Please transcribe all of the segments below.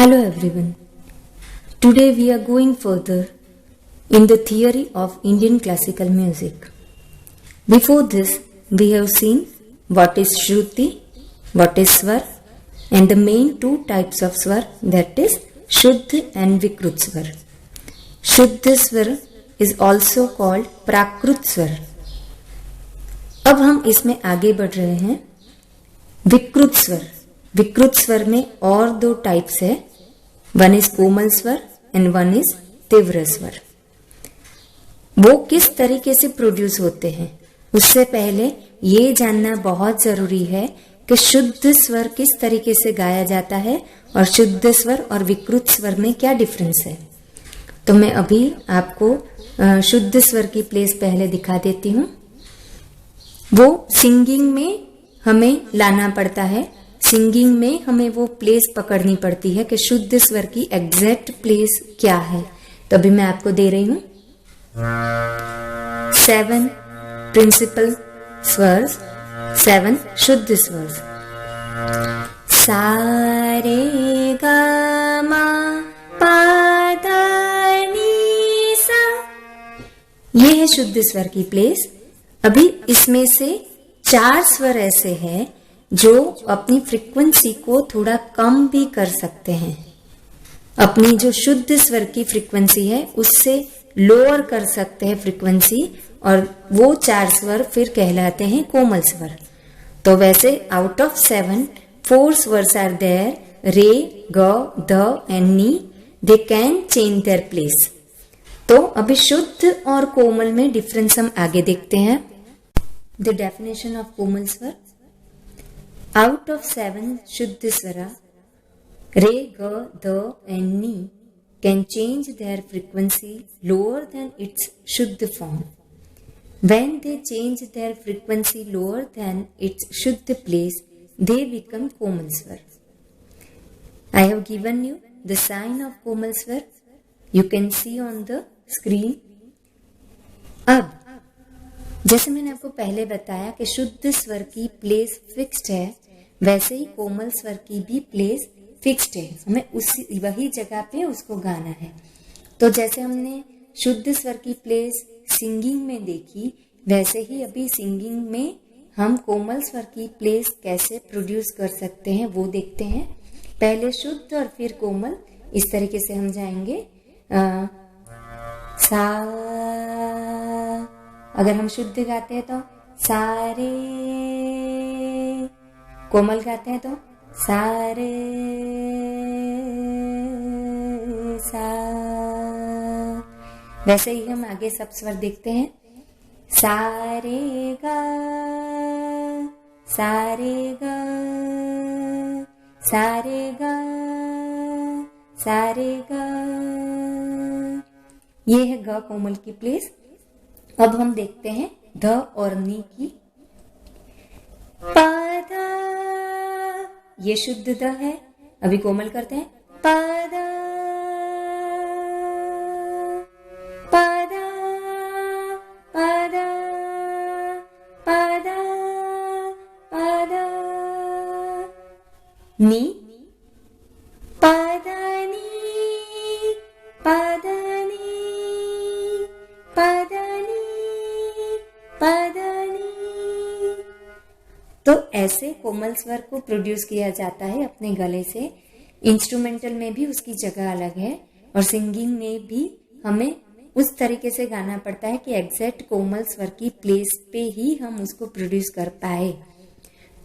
Hello everyone. Today we are going further in the theory of Indian classical music. Before this, we have seen what is Shruti, what is Swar, and the main two types of Swar, that is Shuddha and Vikrut Swar. Shuddha Swar is also called Prakrut Swar. अब हम इसमें आगे बढ़ रहे हैं विकृत स्वर. विकृत स्वर में और दो टाइप्स है. वन इज कोमल स्वर एंड वन इज तीव्र स्वर. वो किस तरीके से प्रोड्यूस होते हैं उससे पहले ये जानना बहुत जरूरी है कि शुद्ध स्वर किस तरीके से गाया जाता है और शुद्ध स्वर और विकृत स्वर में क्या डिफरेंस है. तो मैं अभी आपको शुद्ध स्वर की प्लेस पहले दिखा देती हूँ. वो सिंगिंग में हमें लाना पड़ता है. सिंगिंग में हमें वो प्लेस पकड़नी पड़ती है कि शुद्ध स्वर की एग्जैक्ट प्लेस क्या है. तो अभी मैं आपको दे रही हूं 7 प्रिंसिपल स्वर्स, 7 शुद्ध स्वर्स. सा रे गा मा पा धा नी सा. ये है शुद्ध स्वर की प्लेस. अभी इसमें से 4 स्वर ऐसे हैं जो अपनी फ्रीक्वेंसी को थोड़ा कम भी कर सकते हैं. अपनी जो शुद्ध स्वर की फ्रीक्वेंसी है उससे लोअर कर सकते हैं फ्रीक्वेंसी, और वो 4 स्वर फिर कहलाते हैं कोमल स्वर. तो वैसे आउट ऑफ 7, 4 स्वर्स आर देयर, रे, ग, ध and knee. They can change their place. तो अभी शुद्ध और कोमल में डिफरेंस हम आगे देखते हैं. The definition of Komal Swar. Out of 7 Shuddha Swara, Re, Ga, Dha and Ni can change their frequency lower than its Shuddha form. When they change their frequency lower than its Shuddha place, they become Komal Swar. I have given you the sign of Komal Swar. You can see on the screen. अब जैसे मैंने आपको पहले बताया कि शुद्ध स्वर की प्लेस फिक्स्ड है, वैसे ही कोमल स्वर की भी प्लेस फिक्स्ड है. हमें उसी वही जगह पे उसको गाना है. तो जैसे हमने शुद्ध स्वर की प्लेस सिंगिंग में देखी, वैसे ही अभी सिंगिंग में हम कोमल स्वर की प्लेस कैसे प्रोड्यूस कर सकते हैं वो देखते हैं. पहले शुद्ध और फिर कोमल, इस तरीके से हम जाएंगे. सा, अगर हम शुद्ध गाते हैं तो सारे, कोमल गाते हैं तो सारे सा. वैसे ही हम आगे सब स्वर देखते हैं. सारे गा, सारे गा, सारे गा, सारे गा. ये है ग कोमल की प्लेस. अब हम देखते हैं ध और नी की. पादा, ये शुद्ध ध है. अभी कोमल करते हैं. पादा, पादा, पादा, पादा, पादा. नी, पादा नी, पादा नी, पादा नी, पादा नी. तो ऐसे कोमल स्वर को प्रोड्यूस किया जाता है अपने गले से. इंस्ट्रूमेंटल में भी उसकी जगह अलग है और सिंगिंग में भी हमें उस तरीके से गाना पड़ता है कि एग्जैक्ट कोमल स्वर की प्लेस पे ही हम उसको प्रोड्यूस कर पाए.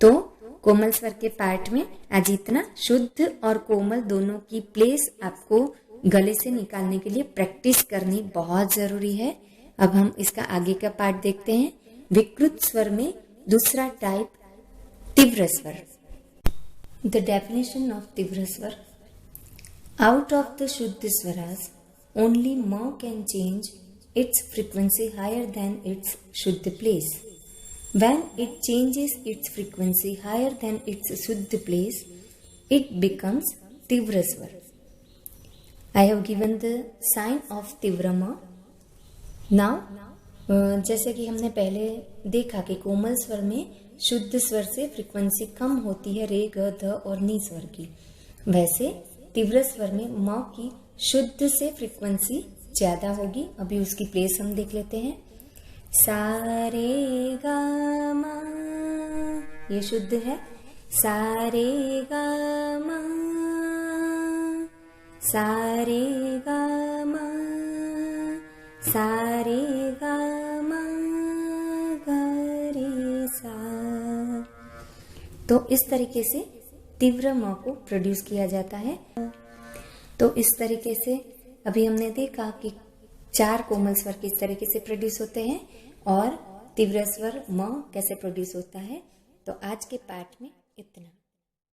तो कोमल स्वर के पार्ट में आज इतना. शुद्ध और कोमल दोनों की प्लेस आपको गले से निकालने के लिए प्रैक्टिस करनी बहुत जरूरी है. अब हम इसका आगे का पार्ट देखते हैं. विकृत स्वर में दूसरा टाइप तीव्र स्वर. द डेफिनेशन ऑफ तीव्र स्वर. आउट ऑफ द शुद्ध स्वरास only Ma can change its frequency higher than its shuddh place. When it changes its frequency higher than its shuddh place, it becomes teevra swar. I have given the sign of तीव्रमा. Now, जैसे कि हमने पहले देखा कि कोमल स्वर में शुद्ध स्वर से फ्रीक्वेंसी कम होती है रे, ग, ध और नी स्वर की, वैसे तीव्र स्वर में म की शुद्ध से फ्रीक्वेंसी ज्यादा होगी। अभी उसकी प्लेस हम देख लेते हैं। सा रे गा मा, ये शुद्ध है। सा रे गा मा, सा रे गा मा, सा रे गा मा गा रे सा। तो इस तरीके से तीव्र म को प्रोड्यूस किया जाता है। तो इस तरीके से अभी हमने देखा कि 4 कोमल स्वर किस तरीके से प्रोड्यूस होते हैं और तीव्र स्वर म कैसे प्रोड्यूस होता है। तो आज के पाठ में इतना।